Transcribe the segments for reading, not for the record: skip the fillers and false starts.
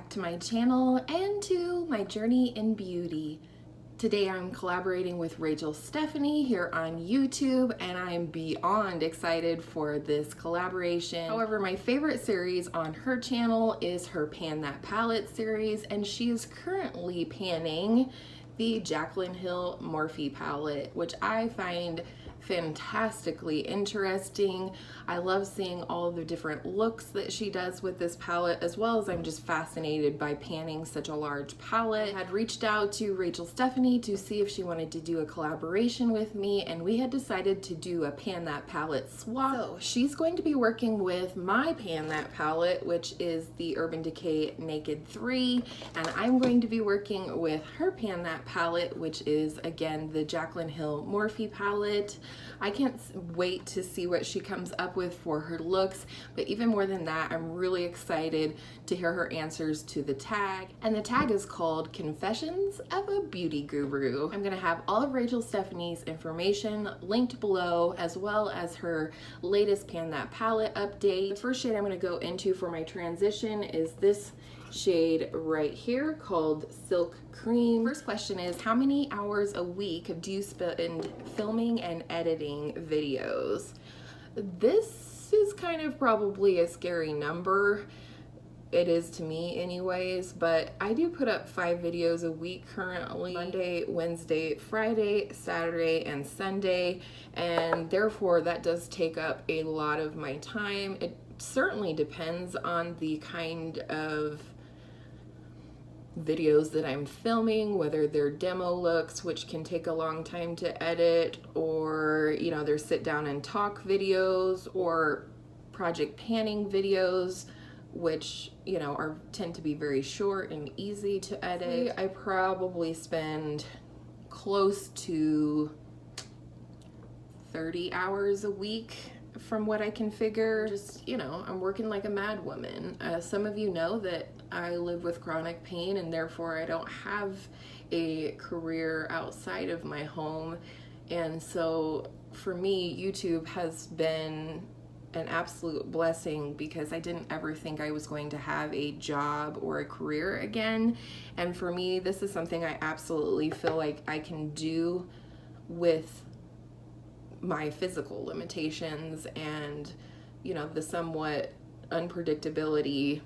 back to my channel and to my journey in beauty. Today I'm collaborating with Rachael Stephanie here on YouTube, and I am beyond excited for this collaboration. However, my favorite series on her channel is her Pan That Palette series, and she is currently panning the Jaclyn Hill Morphe palette, which I find fantastically interesting. I love seeing all the different looks that she does with this palette, as well as I'm just fascinated by panning such a large palette. I had reached out to Rachael Stephanie to see if she wanted to do a collaboration with me, and we had decided to do a Pan That Palette swap. So she's going to be working with my Pan That palette, which is the Urban Decay Naked 3, and I'm going to be working with her Pan That palette, which is again the Jaclyn Hill Morphe palette. I can't wait to see what she comes up with for her looks, but even more than that, I'm really excited to hear her answers to the tag. And the tag is called Confessions of a Beauty Guru. I'm gonna have all of Rachael Stephanie's information linked below, as well as her latest Pan That palette update. The first shade I'm gonna go into for my transition is this shade right here called Silk Cream. First question is, how many hours a week do you spend filming and editing videos? This is kind of probably a scary number. It is to me anyways, but I do put up 5 videos a week currently: Monday, Wednesday, Friday, Saturday, and Sunday, and therefore that does take up a lot of my time. It certainly depends on the kind of videos that I'm filming, whether they're demo looks, which can take a long time to edit, or you know, they're sit down and talk videos, or project panning videos, which you know tend to be very short and easy to edit. I probably spend close to 30 hours a week from what I can figure. Just, you know, I'm working like a mad woman. Some of you know that I live with chronic pain, and therefore I don't have a career outside of my home. And so for me, YouTube has been an absolute blessing, because I didn't ever think I was going to have a job or a career again. And for me, this is something I absolutely feel like I can do with my physical limitations and, you know, the somewhat unpredictability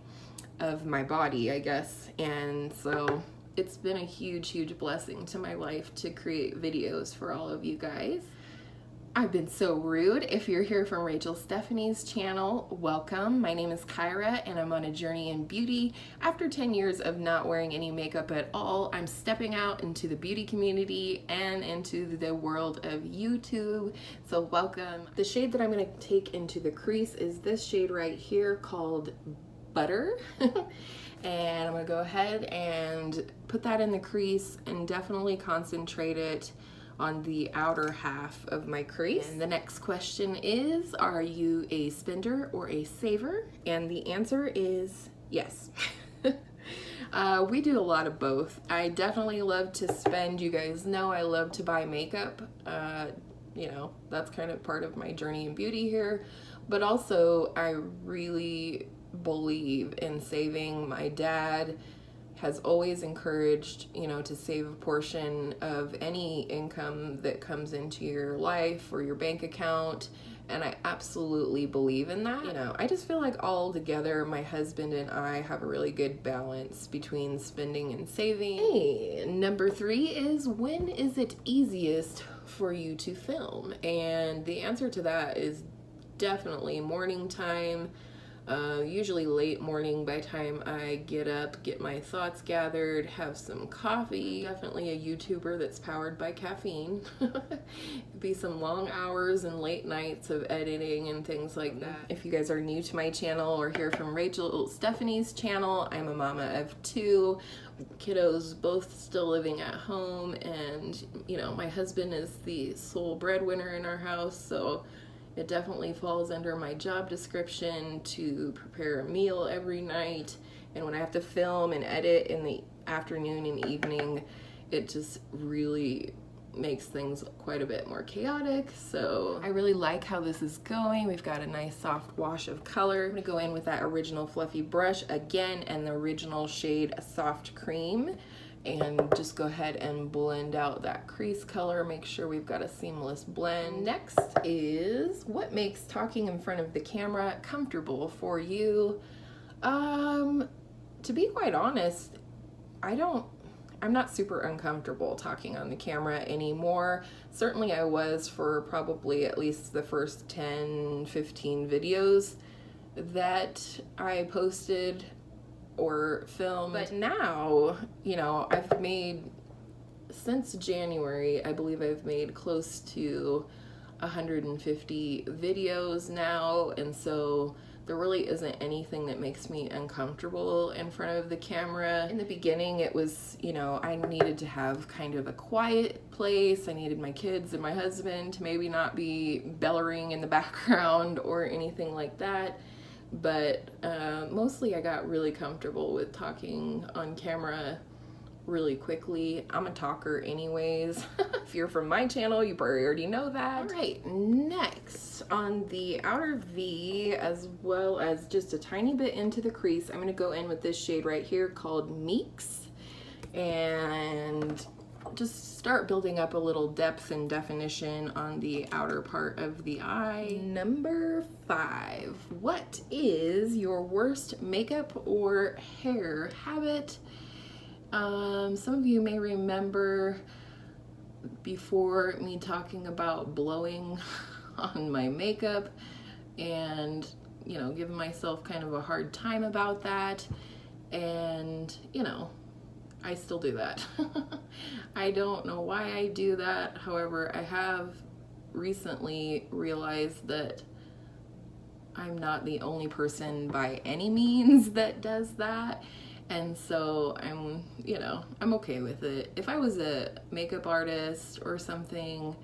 of my body, I guess. And so it's been a huge blessing to my life to create videos for all of you guys. I've been so rude. If you're here from Rachael Stephanie's channel, welcome. My name is Kyra, and I'm on a journey in beauty. After 10 years of not wearing any makeup at all, I'm stepping out into the beauty community and into the world of YouTube. So welcome. The shade that I'm gonna take into the crease is this shade right here called Butter. And I'm gonna go ahead and put that in the crease and definitely concentrate it on the outer half of my crease. And the next question is, are you a spender or a saver? And the answer is yes. We do a lot of both. I definitely love to spend. You guys know I love to buy makeup. You know, that's kind of part of my journey in beauty here. But also, I really believe in saving. My dad has always encouraged, you know, to save a portion of any income that comes into your life or your bank account, and I absolutely believe in that. You know, I just feel like all together my husband and I have a really good balance between spending and saving. Hey, number 3 is, when is it easiest for you to film? And the answer to that is definitely morning time. Usually late morning by the time I get up, get my thoughts gathered, have some coffee. Definitely a YouTuber that's powered by caffeine. It'd be some long hours and late nights of editing and things like that. If you guys are new to my channel or hear from Rachael Stephanie's channel, I'm a mama of 2 kiddos, both still living at home, and you know, my husband is the sole breadwinner in our house, so it definitely falls under my job description to prepare a meal every night. And when I have to film and edit in the afternoon and evening, it just really makes things quite a bit more chaotic. So I really like how this is going. We've got a nice soft wash of color. I'm gonna go in with that original fluffy brush again and the original shade Soft Cream, and just go ahead and blend out that crease color. Make sure we've got a seamless blend. Next is what makes talking in front of the camera comfortable for you. To be quite honest, I'm not super uncomfortable talking on the camera anymore. Certainly I was for probably at least the first 10, 15 videos that I posted or filmed. But now, you know, I've made, since January, I believe I've made close to 150 videos now, and so there really isn't anything that makes me uncomfortable in front of the camera. In the beginning, it was, you know, I needed to have kind of a quiet place. I needed my kids and my husband to maybe not be bellowing in the background or anything like that. But mostly I got really comfortable with talking on camera really quickly. I'm a talker anyways. If you're from my channel, you probably already know that. All right, next on the outer V, as well as just a tiny bit into the crease, I'm gonna go in with this shade right here called Meeks, and just start building up a little depth and definition on the outer part of the eye. Number 5, what is your worst makeup or hair habit? Some of you may remember before me talking about blowing on my makeup and, you know, giving myself kind of a hard time about that. And, you know, I still do that. I don't know why I do that. However, I have recently realized that I'm not the only person by any means that does that. And so I'm, you know, I'm okay with it. If I was a makeup artist or something,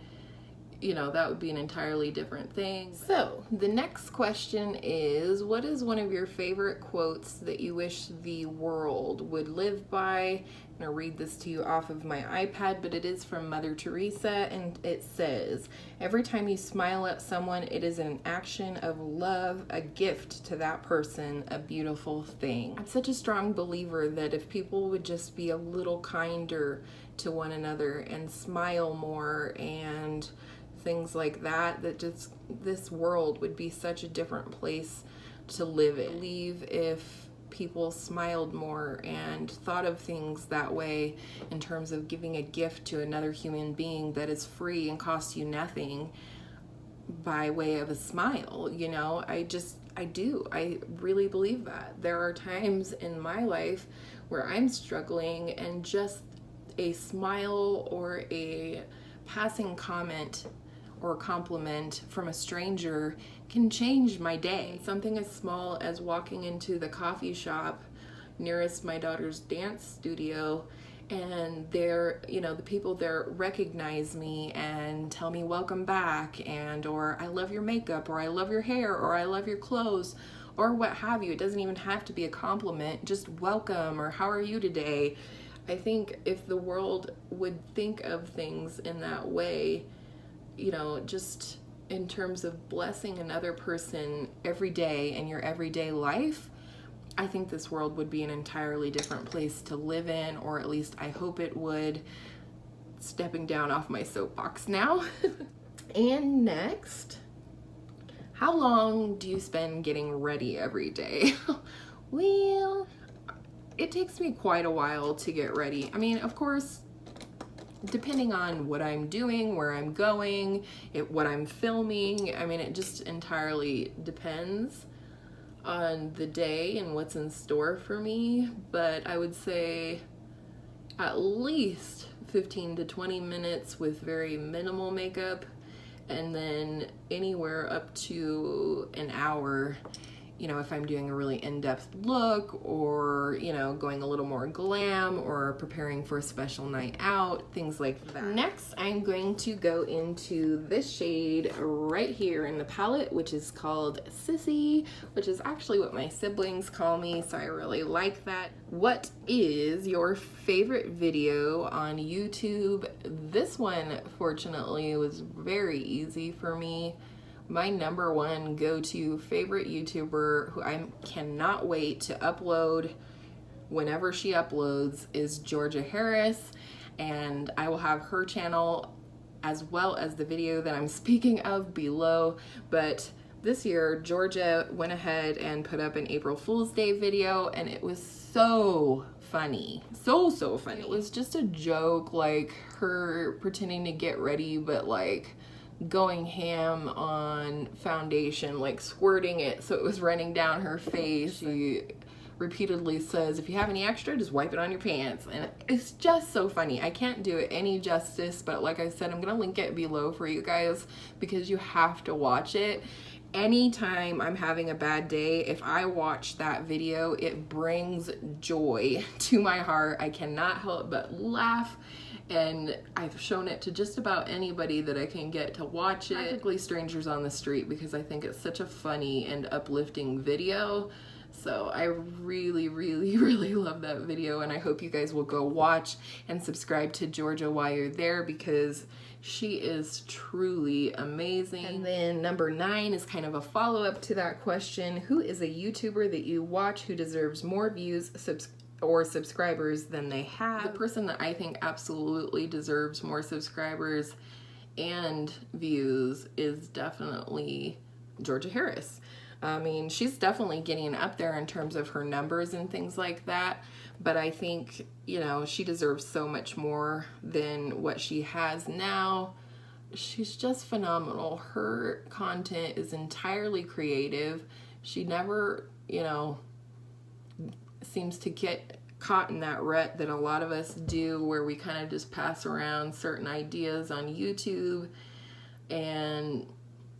you know, that would be an entirely different thing. So the next question is, what is one of your favorite quotes that you wish the world would live by? I'm gonna read this to you off of my iPad, but it is from Mother Teresa, and it says, every time you smile at someone, it is an action of love, a gift to that person, a beautiful thing. I'm such a strong believer that if people would just be a little kinder to one another and smile more and things like that, that just this world would be such a different place to live in. I believe if people smiled more and thought of things that way in terms of giving a gift to another human being that is free and costs you nothing by way of a smile, you know, I really believe that. There are times in my life where I'm struggling, and just a smile or a passing comment or compliment from a stranger can change my day. Something as small as walking into the coffee shop nearest my daughter's dance studio, and they're, you know, the people there recognize me and tell me welcome back, and or I love your makeup, or I love your hair, or I love your clothes, or what have you. It doesn't even have to be a compliment, just welcome or how are you today. I think if the world would think of things in that way, you know, just in terms of blessing another person every day in your everyday life, I think this world would be an entirely different place to live in, or at least I hope it would. Stepping down off my soapbox now. And next, how long do you spend getting ready every day? Well, it takes me quite a while to get ready. I mean, of course, depending on what I'm doing, where I'm going, what I'm filming, I mean, it just entirely depends on the day and what's in store for me. But I would say at least 15 to 20 minutes with very minimal makeup, and then anywhere up to an hour you know, if I'm doing a really in-depth look, or, you know, going a little more glam, or preparing for a special night out, things like that. Next, I'm going to go into this shade right here in the palette, which is called Sissy, which is actually what my siblings call me, so I really like that. What is your favorite video on YouTube? This one, fortunately, was very easy for me. My number one go-to favorite YouTuber who I cannot wait to upload whenever she uploads is Georgia Harris, and I will have her channel as well as the video that I'm speaking of below. But this year, Georgia went ahead and put up an April Fool's Day video, and it was so funny. So funny. It was just a joke, like her pretending to get ready, but like going ham on foundation, like squirting it so it was running down her face. She repeatedly says, if you have any extra, just wipe it on your pants. And it's just so funny. I can't do it any justice, but like I said, I'm gonna link it below for you guys because you have to watch it. Anytime I'm having a bad day, if I watch that video, it brings joy to my heart. I cannot help but laugh, and I've shown it to just about anybody that I can get to watch it, practically strangers on the street, because I think it's such a funny and uplifting video. So I really love that video, and I hope you guys will go watch and subscribe to Georgia while you're there, because she is truly amazing. And then number 9 is kind of a follow-up to that question. Who is a YouTuber that you watch who deserves more views or subscribers than they have? The person that I think absolutely deserves more subscribers and views is definitely Georgia Harris. I mean, she's definitely getting up there in terms of her numbers and things like that, but I think, you know, she deserves so much more than what she has now. She's just phenomenal. Her content is entirely creative. She never, you know, seems to get caught in that rut that a lot of us do, where we kind of just pass around certain ideas on YouTube, and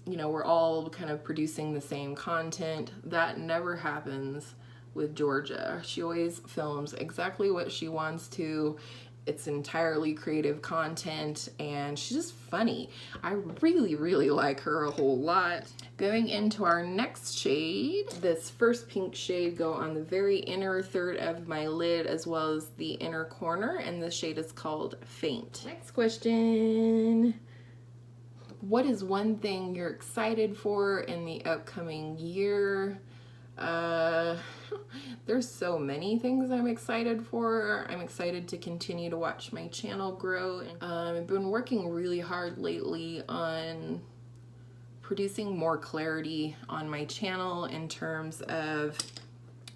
you know, we're all kind of producing the same content. That never happens with Georgia. She always films exactly what she wants to. It's entirely creative content, and she's just funny. I really like her a whole lot. Going into our next shade, this first pink shade go on the very inner third of my lid as well as the inner corner, and the shade is called Faint. Next question. What is one thing you're excited for in the upcoming year? There's so many things I'm excited for. I'm excited to continue to watch my channel grow. I've been working really hard lately on producing more clarity on my channel in terms of,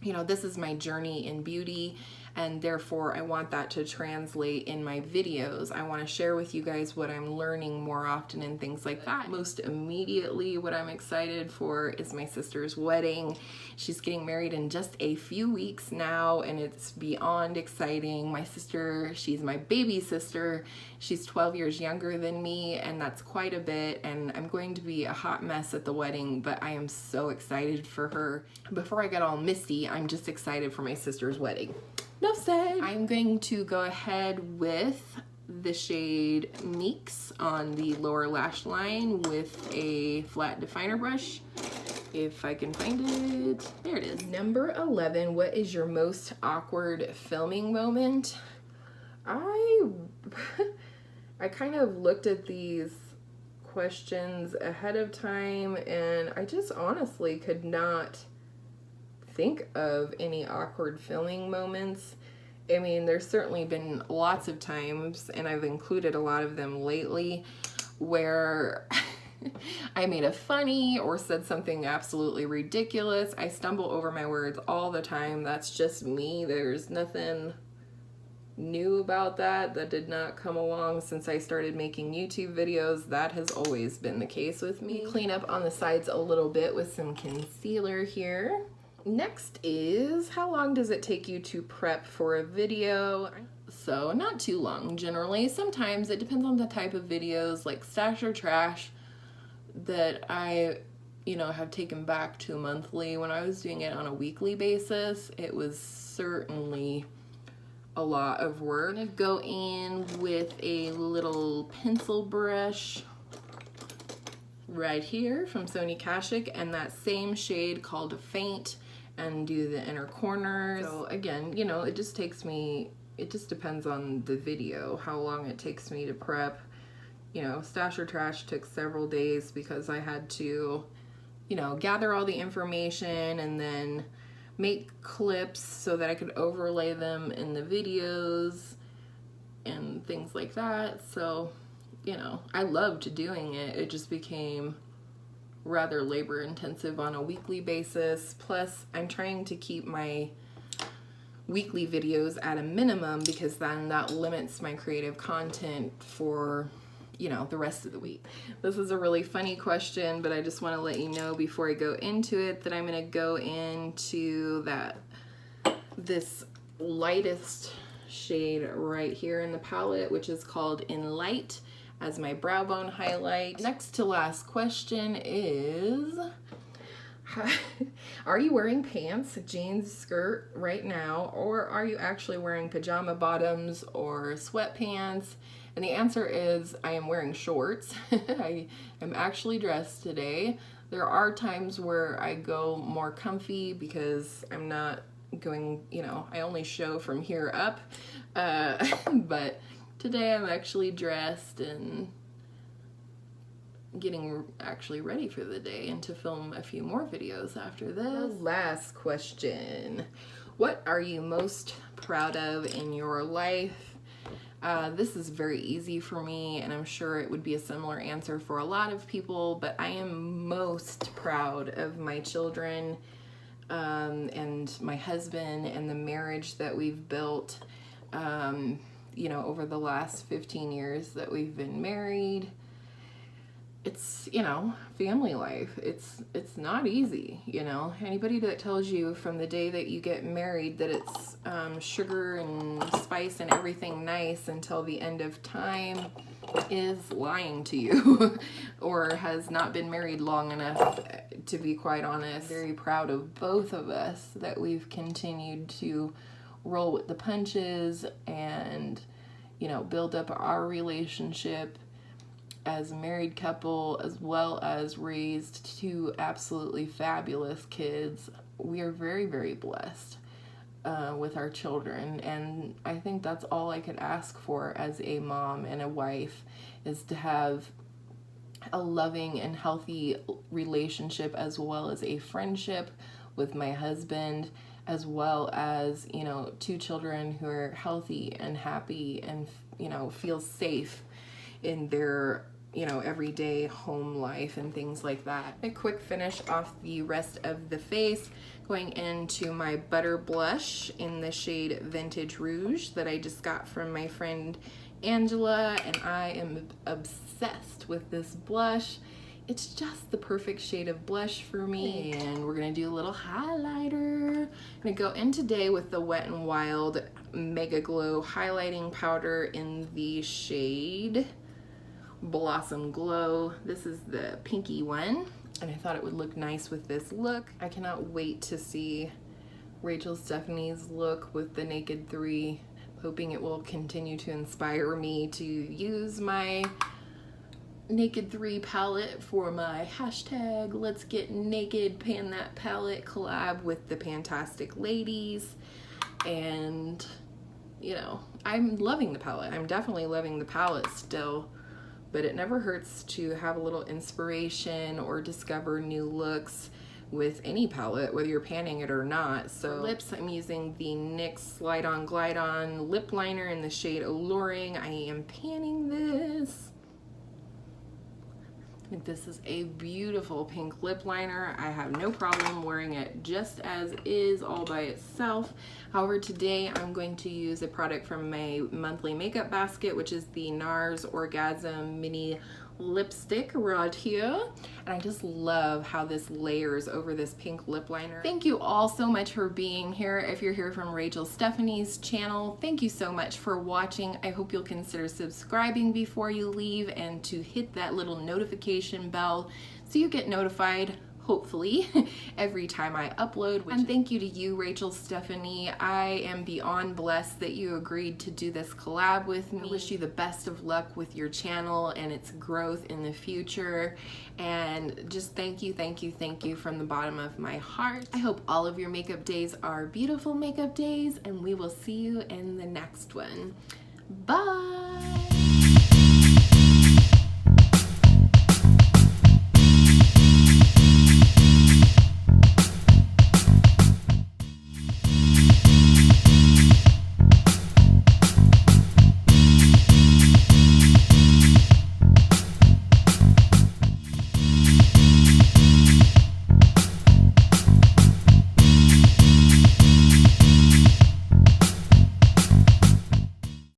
you know, this is my journey in beauty, and therefore I want that to translate in my videos. I want to share with you guys what I'm learning more often and things like that. Most immediately, what I'm excited for is my sister's wedding. She's getting married in just a few weeks now, and it's beyond exciting. My sister, she's my baby sister. She's 12 years younger than me, and that's quite a bit, and I'm going to be a hot mess at the wedding, but I am so excited for her. Before I get all misty, I'm just excited for my sister's wedding. Enough said. I'm going to go ahead with the shade Meeks on the lower lash line with a flat definer brush. If I can find it. There it is. Number 11, what is your most awkward filming moment? I kind of looked at these questions ahead of time, and I just honestly could not think of any awkward filming moments. I mean, there's certainly been lots of times, and I've included a lot of them lately, where I made a funny or said something absolutely ridiculous. I stumble over my words all the time. That's just me. There's nothing new about that. That did not come along since I started making YouTube videos. That has always been the case with me. Clean up on the sides a little bit with some concealer here. Next is, how long does it take you to prep for a video? So not too long generally. Sometimes it depends on the type of videos, like stash or trash, that I you know, have taken back to monthly. When I was doing it on a weekly basis, it was certainly a lot of work. I'm gonna go in with a little pencil brush right here from Sony Kashuk, and that same shade called Faint, and do the inner corners. So again, you know, it just takes me, it just depends on the video, how long it takes me to prep. You know, Stash or Trash took several days because I had to, you know, gather all the information and then make clips so that I could overlay them in the videos and things like that. So, you know, I loved doing it. It just became rather labor intensive on a weekly basis. Plus, I'm trying to keep my weekly videos at a minimum because then that limits my creative content for, you know, the rest of the week. This is a really funny question, but I just want to let you know before I go into it that I'm going to go into this lightest shade right here in the palette, which is called In Light, as my brow bone highlight. Next to last question is, are you wearing pants, jeans, skirt right now, or are you actually wearing pajama bottoms or sweatpants? And the answer is I am wearing shorts. I am actually dressed today. There are times where I go more comfy because I'm not going, you know, I only show from here up. But today I'm actually dressed and getting actually ready for the day and to film a few more videos after this. Last question. What are you most proud of in your life? This is very easy for me, and I'm sure it would be a similar answer for a lot of people, but I am most proud of my children and my husband and the marriage that we've built, you know, over the last 15 years that we've been married. It's, you know, family life. It's not easy, you know. Anybody that tells you from the day that you get married that it's sugar and spice and everything nice until the end of time is lying to you or has not been married long enough, to be quite honest. Very proud of both of us that we've continued to roll with the punches and, you know, build up our relationship as a married couple, as well as raised two absolutely fabulous kids. We are very, very blessed with our children, and I think that's all I could ask for as a mom and a wife, is to have a loving and healthy relationship, as well as a friendship with my husband, as well as, you know, two children who are healthy and happy and, you know, feel safe in their, you know, everyday home life and things like that. A quick finish off the rest of the face, going into my butter blush in the shade Vintage Rouge that I just got from my friend Angela, and I am obsessed with this blush. It's just the perfect shade of blush for me. And we're gonna do a little highlighter. I'm gonna go in today with the Wet n Wild Mega Glow highlighting powder in the shade Blossom Glow. This is the pinky one, and I thought it would look nice with this look. I cannot wait to see Rachael Stephanie's look with the Naked 3. Hoping it will continue to inspire me to use my Naked 3 palette for my hashtag Let's Get Naked Pan That Palette collab with the Fantastic Ladies. And, you know, I'm loving the palette. I'm definitely loving the palette still, but it never hurts to have a little inspiration or discover new looks with any palette, whether you're panning it or not. So for lips, I'm using the NYX Slide On Glide On lip liner in the shade Alluring. I am panning this. I think this is a beautiful pink lip liner. I have no problem wearing it just as is, all by itself. However, today I'm going to use a product from my monthly makeup basket, which is the NARS Orgasm Mini Lipstick right here, and I just love how this layers over this pink lip liner. Thank you all so much for being here. If you're here from Rachael Stephanie's channel, thank you so much for watching. I hope you'll consider subscribing before you leave and to hit that little notification bell so you get notified hopefully, every time I upload. And thank you to you, Rachael Stephanie. I am beyond blessed that you agreed to do this collab with me. I wish you the best of luck with your channel and its growth in the future. And just thank you from the bottom of my heart. I hope all of your makeup days are beautiful makeup days, and we will see you in the next one. Bye!